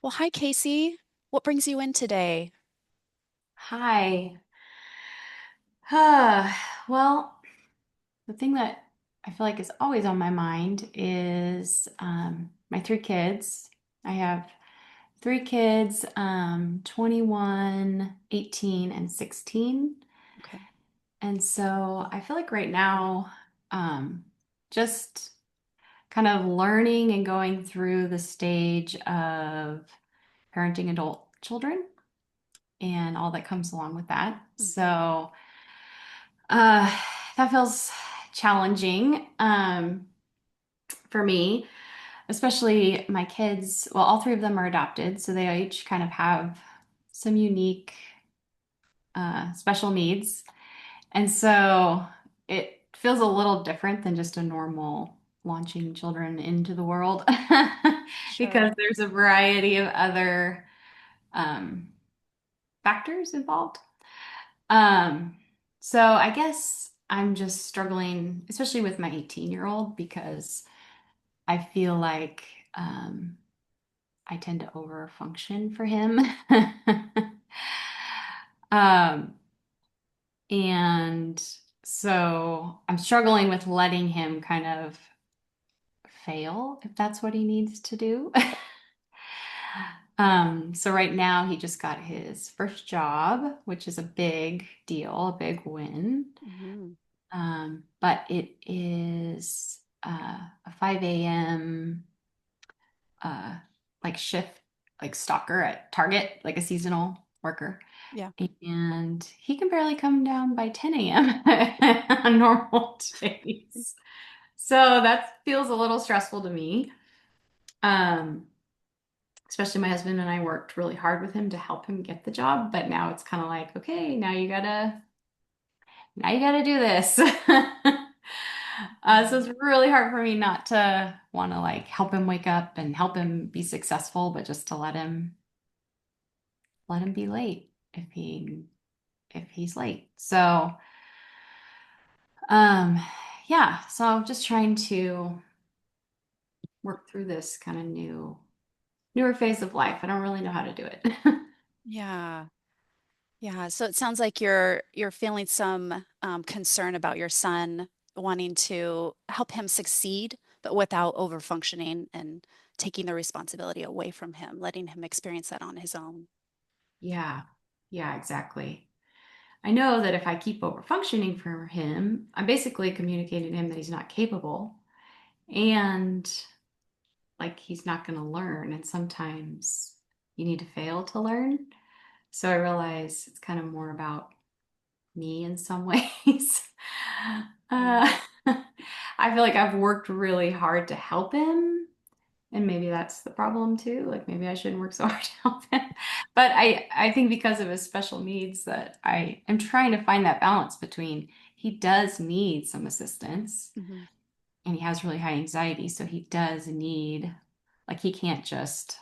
Well, hi, Casey. What brings you in today? Hi. Uh, well, the thing that I feel like is always on my mind is my three kids. I have three kids, 21, 18, and 16. Okay. And so I feel like right now, um, just kind of learning and going through the stage of parenting adult children and all that comes along with that. Hmm. So, that feels challenging for me, especially my kids. Well, all three of them are adopted, so they each kind of have some unique special needs. And so it feels a little different than just a normal launching children into the world because Sure. there's a variety of other um, factors involved. Um, so I guess I'm just struggling, especially with my 18-year-old, because I feel like I tend to over function for him. Um, and so I'm struggling with letting him kind of fail if that's what he needs to do. So right now he just got his first job, which is a big deal, a big win. Hmm. But it is a 5 a.m. Uh, like shift, like stalker at Target, like a seasonal worker. Yeah. And he can barely come down by 10 a.m. on normal days. So that feels a little stressful to me. Um, Especially my husband and I worked really hard with him to help him get the job, but now it's kind of like, okay, now you gotta do this. So Hmm. it's really hard for me not to want to like help him wake up and help him be successful, but just to let him be late if he's late. So um yeah, so I'm just trying to work through this kind of newer phase of life. I don't really know how to do it. Yeah. Yeah. So it sounds like you're feeling some concern about your son wanting to help him succeed, but without over functioning and taking the responsibility away from him, letting him experience that on his own. Yeah. Yeah, exactly. I know that if I keep over functioning for him, I'm basically communicating to him that he's not capable and like he's not going to learn. And sometimes you need to fail to learn. So I realize it's kind of more about me in some ways. Yeah. Uh, I feel like I've worked really hard to help him. And maybe that's the problem too. Like maybe I shouldn't work so hard to help him. But I think because of his special needs that I am trying to find that balance between he does need some assistance Hmm. and he has really high anxiety. So he does need, like he can't just,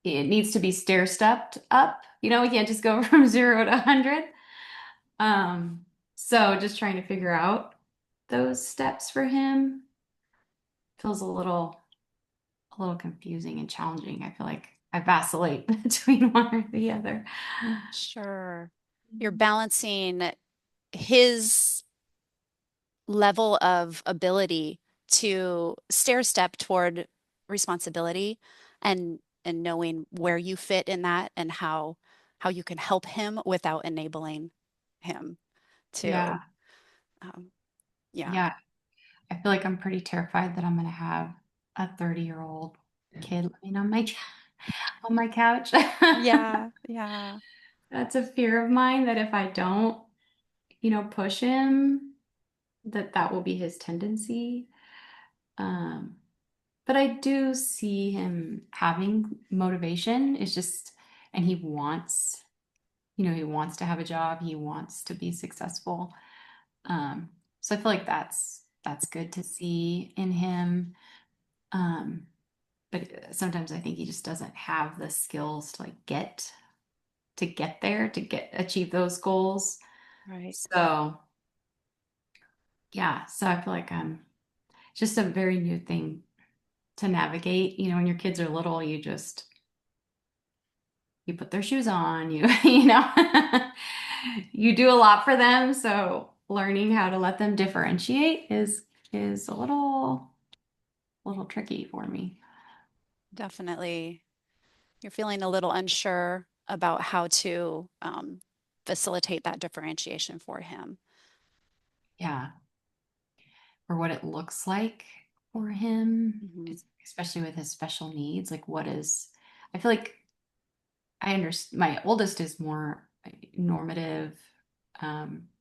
it needs to be stair stepped up. We can't just go from 0 to 100. Um, so just trying to figure out those steps for him feels a little confusing and challenging. I feel like I vacillate between one or the other. Sure. You're balancing his level of ability to stair step toward responsibility and knowing where you fit in that and how you can help him without enabling him to Yeah, um, yeah. yeah. I feel like I'm pretty terrified that I'm going to have a 30-year-old kid living on my couch. Yeah, yeah. That's a fear of mine that if I don't, push him, that will be his tendency. Um, but I do see him having motivation. It's just, and he wants to have a job. He wants to be successful. Um, so I feel like that's good to see in him. Um, but sometimes I think he just doesn't have the skills to like get there to get achieve those goals. Right. So yeah, so I feel like I'm just a very new thing to navigate. You know, when your kids are little, you put their shoes on, you know, you do a lot for them. So learning how to let them differentiate is a little tricky for me. Definitely. You're feeling a little unsure about how to facilitate that differentiation for him. Yeah, or what it looks like for him, Hmm. especially with his special needs. Like, I feel like I understand my oldest is more normative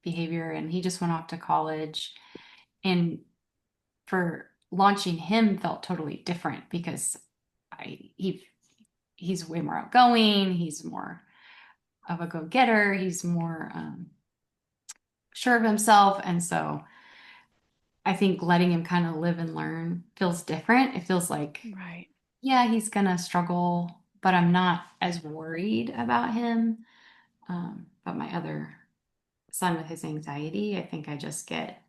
behavior, and he just went off to college. And for launching him felt totally different because I he he's way more outgoing. He's more of a go-getter. He's more sure of himself, and so I think letting him kind of live and learn feels different. It feels like, Right. yeah, he's gonna struggle, but I'm not as worried about him. But my other son with his anxiety, I think I just get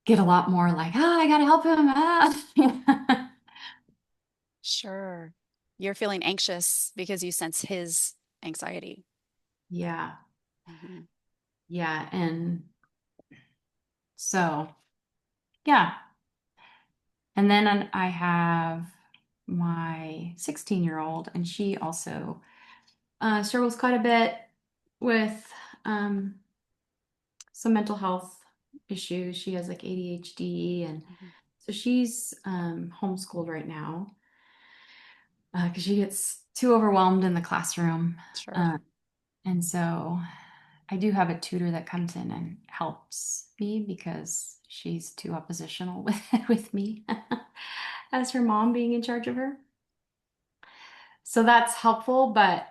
a lot more like, oh, I gotta help him. Ah. Sure. You're feeling anxious because you sense his anxiety. Yeah, Hmm. yeah, and so yeah, and then I have my 16-year-old, and she also struggles quite a bit with um, some mental health issues. She has like ADHD, and Hmm. so she's homeschooled right now because she gets too overwhelmed in the classroom. Sure. Uh, and so I do have a tutor that comes in and helps me because she's too oppositional with me as her mom being in charge of her. So that's helpful, but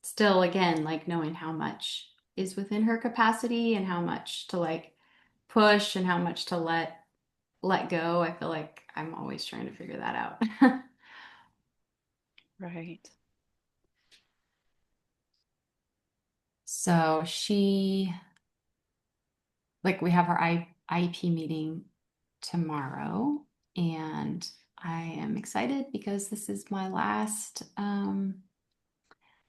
still, again, like knowing how much is within her capacity and how much to like push and how much to let go. I feel like I'm always trying to figure that out. Right. So we have our IEP meeting tomorrow, and I am excited because this is my last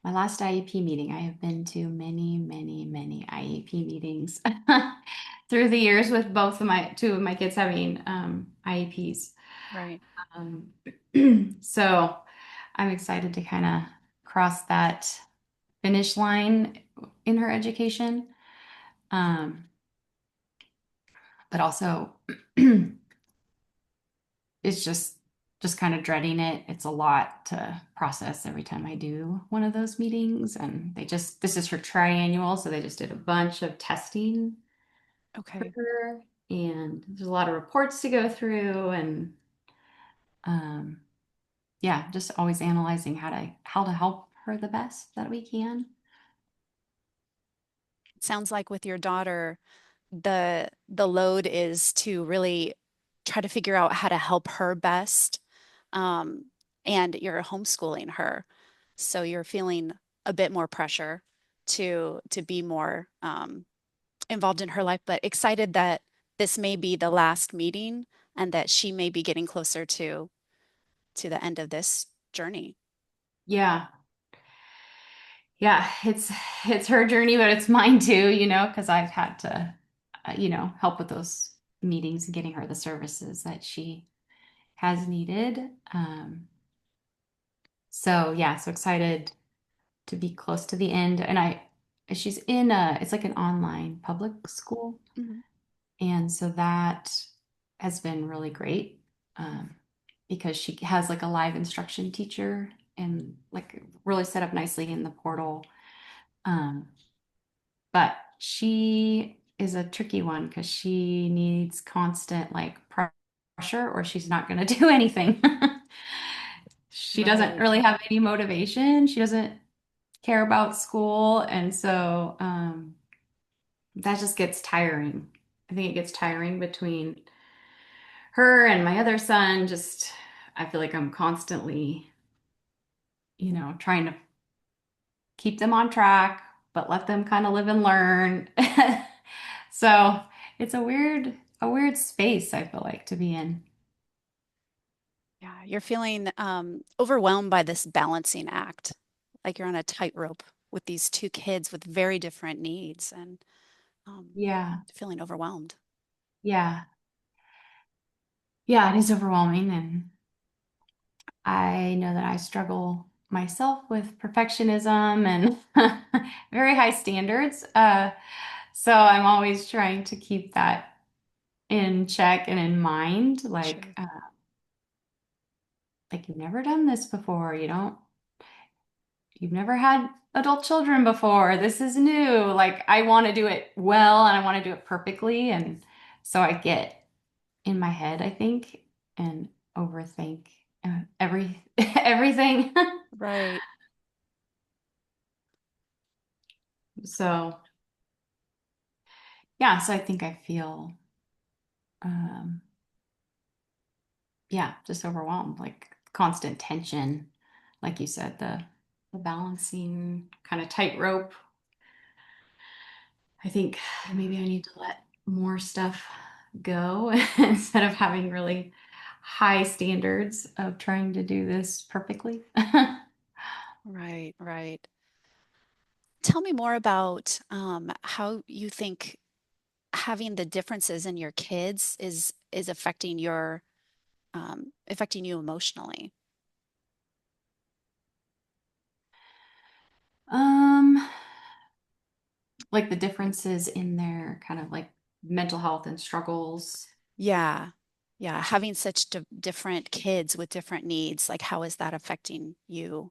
IEP meeting. I have been to many, many, many IEP meetings through the years with two of my kids having IEPs. Right. Um, so I'm excited to kind of cross that finish line in her education. Um, but also it's just kind of dreading it. It's a lot to process every time I do one of those meetings. And this is her triannual, so they just did a bunch of testing for Okay. her. And there's a lot of reports to go through and um, yeah, just always analyzing how to help her the best that we can. It sounds like with your daughter, the load is to really try to figure out how to help her best. Um, and you're homeschooling her. So you're feeling a bit more pressure to be more involved in her life, but excited that this may be the last meeting and that she may be getting closer to the end of this journey. Yeah. Yeah, it's her journey, but it's mine too, because I've had to, help with those meetings and getting her the services that she has needed. So yeah, so excited to be close to the end. And she's it's like an online public school. Mhm. And so that has been really great because she has like a live instruction teacher and like really set up nicely in the portal. Um, but she is a tricky one because she needs constant like pressure or she's not going to do anything. She doesn't Right. really have any motivation. She doesn't care about school. And so that just gets tiring. I think it gets tiring between her and my other son. I feel like I'm constantly, trying to keep them on track, but let them kind of live and learn. So it's a weird space, I feel like, to be in. Yeah, you're feeling overwhelmed by this balancing act, like you're on a tightrope with these two kids with very different needs and um, Yeah. feeling overwhelmed. Yeah. Yeah, it is overwhelming. And I know that I struggle myself with perfectionism and very high standards. So I'm always trying to keep that in check and in mind. Sure. Like you've never done this before. You've never had adult children before. This is new. Like I want to do it well and I want to do it perfectly. And so I get in my head, I think, and overthink everything. Right. So yeah, so I think I feel um yeah, just overwhelmed, like constant tension, like you said, the balancing kind of tightrope. I think maybe I need to let more stuff go instead of having really high standards of trying to do this perfectly. Right, right. Tell me more about how you think having the differences in your kids is affecting you emotionally. Um, like the differences in their kind of like mental health and struggles. Yeah. Yeah. Having such different kids with different needs, like how is that affecting you?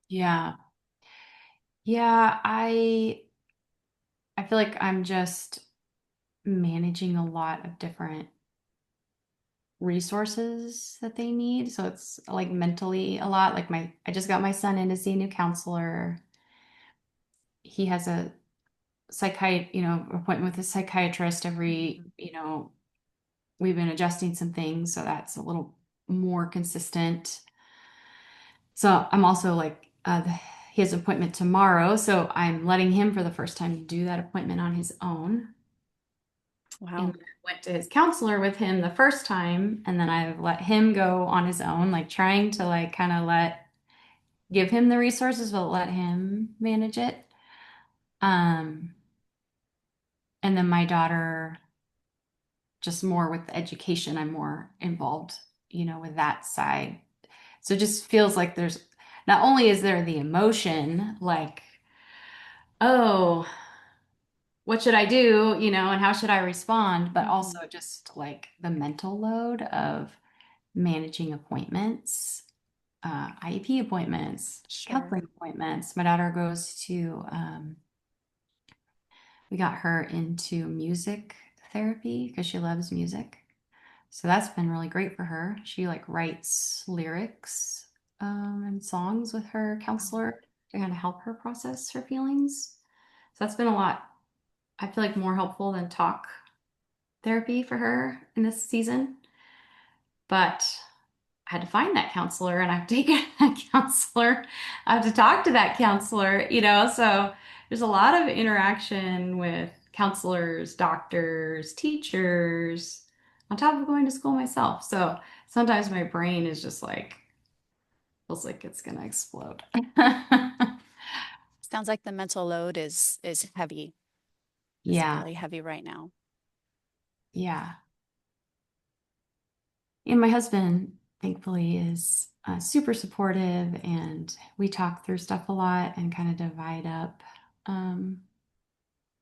Yeah. Yeah, I feel like I'm just managing a lot of different resources that they need. So it's like mentally a lot. Like I just got my son in to see a new counselor. He has a appointment with a psychiatrist every, Mhm. we've been adjusting some things, so that's a little more consistent. So I'm also like, he has an appointment tomorrow, so I'm letting him for the first time do that appointment on his own. And Wow. I went to his counselor with him the first time, and then I've let him go on his own, like trying to like kind of give him the resources, but let him manage it. Um, and then my daughter, just more with the education, I'm more involved, with that side. So it just feels like there's not only is there the emotion, like, oh, what should I do, and how should I respond, but Hmm. also just like the mental load of managing appointments, IEP appointments, Sure. counseling appointments. My daughter goes to, we got her into music therapy because she loves music. So that's been really great for her. She like writes lyrics and songs with her Wow. counselor to kind of help her process her feelings. So that's been a lot, I feel like more helpful than talk therapy for her in this season. But I had to find that counselor and I have to take that counselor. I have to talk to that counselor. So there's a lot of interaction with counselors, doctors, teachers, on top of going to school myself. So sometimes my brain is just like, feels like it's gonna explode. Sounds like the mental load is heavy, is Yeah, really heavy right now. yeah. And my husband, thankfully, is super supportive, and we talk through stuff a lot and kind of divide up um,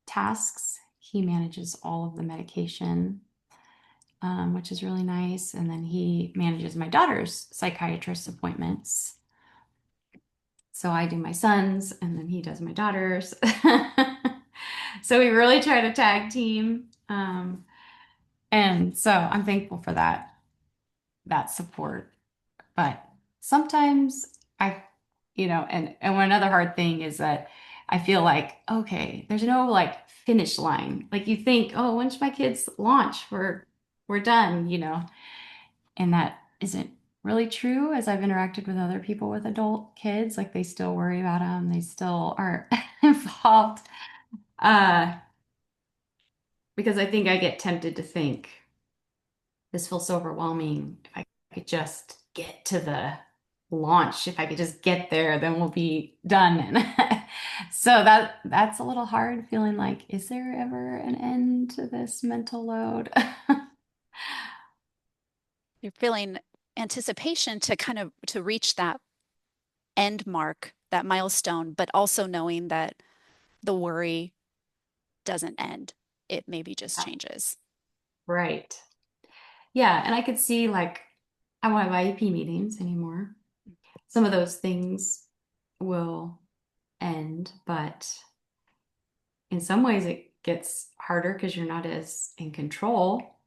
tasks. He manages all of the medication, which is really nice. And then he manages my daughter's psychiatrist appointments. So I do my son's, and then he does my daughter's. So we really try to tag team. And so I'm thankful for that support. But sometimes and one other hard thing is that I feel like, okay, there's no like finish line. Like you think, oh, once my kids launch, we're done. And that isn't really true as I've interacted with other people with adult kids. Like they still worry about them, they still are involved. Uh, because I think I get tempted to think this feels so overwhelming. If I could just get to the launch, if I could just get there, then we'll be done. So that's a little hard feeling like, is there ever an end to this mental load? You're feeling anticipation to kind of to reach that end mark, that milestone, but also knowing that the worry doesn't end. It maybe just changes. Right. Yeah, and I could see like I won't have IEP meetings anymore. Some of those things will end, but in some ways it gets harder because you're not as in control.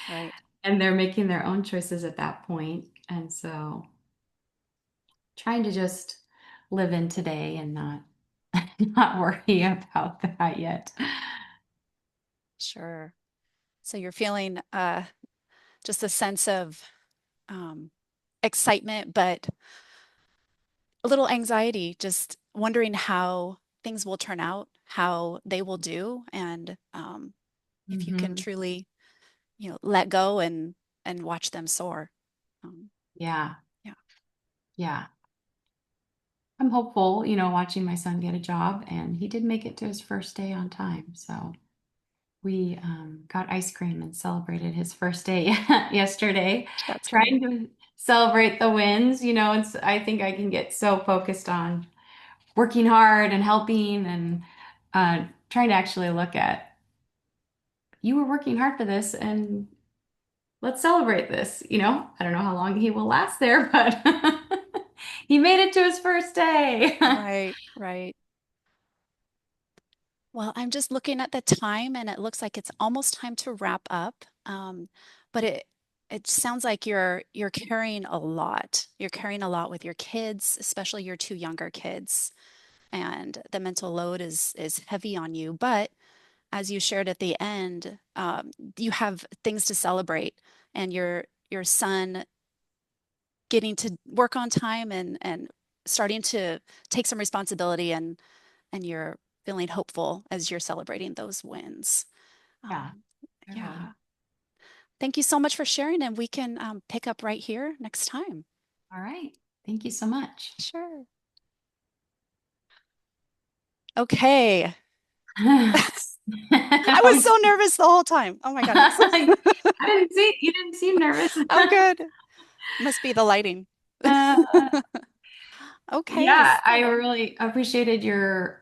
Right. And they're making their own choices at that point. And so trying to just live in today and not not worry about that yet. Sure. So you're feeling just a sense of um, excitement, but a little anxiety, just wondering how things will turn out, how they will do, and if you can Hmm. truly, let go and watch them soar. Um, Yeah. yeah, Yeah. I'm hopeful, watching my son get a job, and he did make it to his first day on time. So we got ice cream and celebrated his first day yesterday, that's great. trying to celebrate the wins. I think I can get so focused on working hard and helping and trying to actually look at you were working hard for this and let's celebrate this. I don't know how long he will last there, but he made it to his first day. Right, right. Well, I'm just looking at the time and it looks like it's almost time to wrap up. But it sounds like you're carrying a lot. You're carrying a lot with your kids, especially your two younger kids, and the mental load is heavy on you. But as you shared at the end, you have things to celebrate, and your son getting to work on time and starting to take some responsibility and you're feeling hopeful as you're celebrating those wins. Yeah, Um, I will. yeah. Thank you so much for sharing, and we can pick up right here next time. All right. Thank you so much. Sure. Okay. I was so nervous the whole time. Oh my goodness. I didn't see you didn't seem nervous. Oh, good. Must be the lighting. Uh, Okay. yeah, I really appreciated your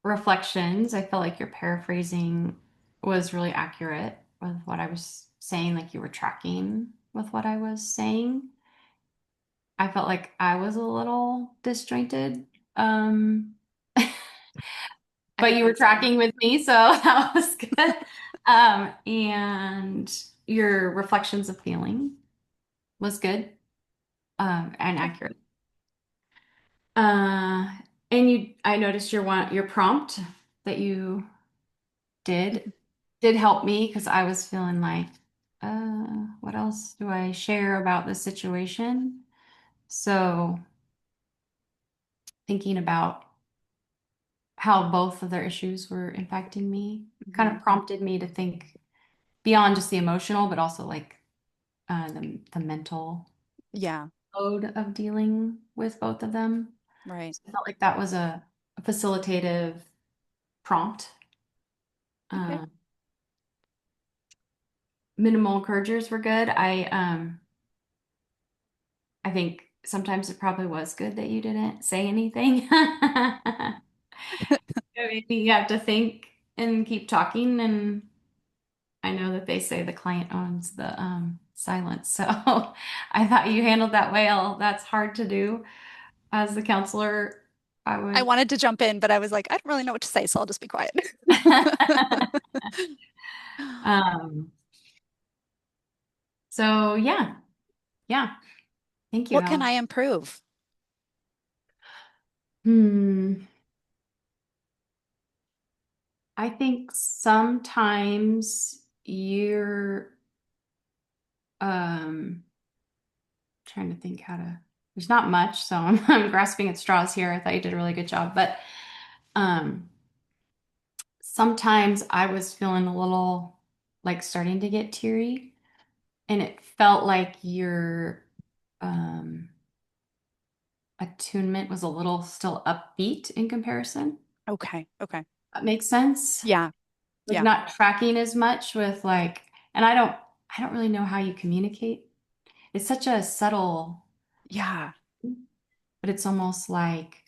reflections. I felt like your paraphrasing was really accurate with what I was saying, like you were tracking with what I was saying. I felt like I was a little disjointed. Um, I but you were think so. tracking with me, so that was good. And your reflections of feeling was good, and Good. accurate. Uh, and I noticed your prompt that you did Mhm. did help me because I was feeling like, what else do I share about the situation? So thinking about how both of their issues were impacting me kind Mhm. of prompted me to think beyond just the emotional, but also like the mental Yeah, load of dealing with both of them. right. So I felt like that was a facilitative prompt. Okay. Uh, Minimal encouragers were good. I think sometimes it probably was good that you didn't say anything. I mean, you have to think and keep talking, and I know that they say the client owns the silence. So I thought you handled that well. That's hard to do as the counselor. I I would. wanted to jump in, but I was like, I don't really know what to say, so I'll just be quiet. um, so yeah, yeah. Thank you, What can Al. I improve? Hmm. I think sometimes you're trying to think how to. There's not much, so I'm grasping at straws here. I thought you did a really good job, but um, sometimes I was feeling a little like starting to get teary, and it felt like your um, attunement was a little still upbeat in comparison. Okay. Okay. That makes sense. Yeah. Like Yeah. not tracking as much with like, and I don't really know how you communicate. It's such a subtle, Yeah. but it's almost like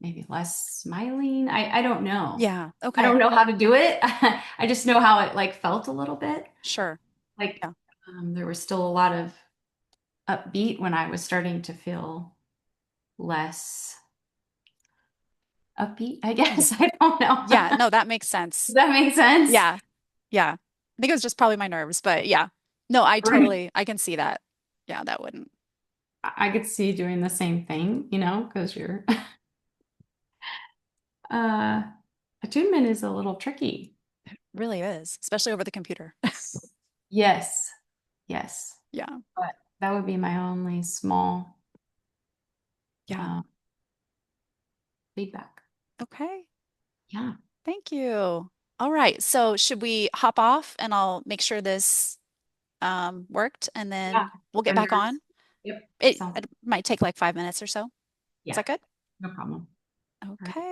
maybe less smiling. I don't know. Yeah. I Okay. don't know how to do it. I just know how it like felt a little bit. Sure. Like Yeah. there was still a lot of upbeat when I was starting to feel less upbeat, I Yeah. guess. I don't know. Yeah. No, that makes Does sense. that make sense? Yeah. Yeah. I think it was just probably my nerves, but yeah. No, Right. I can see that. Yeah, that wouldn't. I could see you doing the same thing, you know, because your uh, attunement is a little tricky. Really is, especially over the computer. Yes, yes. Yeah. But that would be my only small Yeah. uh, feedback. Okay. Yeah. Thank you. All right. So should we hop off and I'll make sure this worked and Yeah. then we'll get The back nerves. on? Yep. It Sounds, might take like 5 minutes or so. Is yeah, that good? no problem. All right. Okay.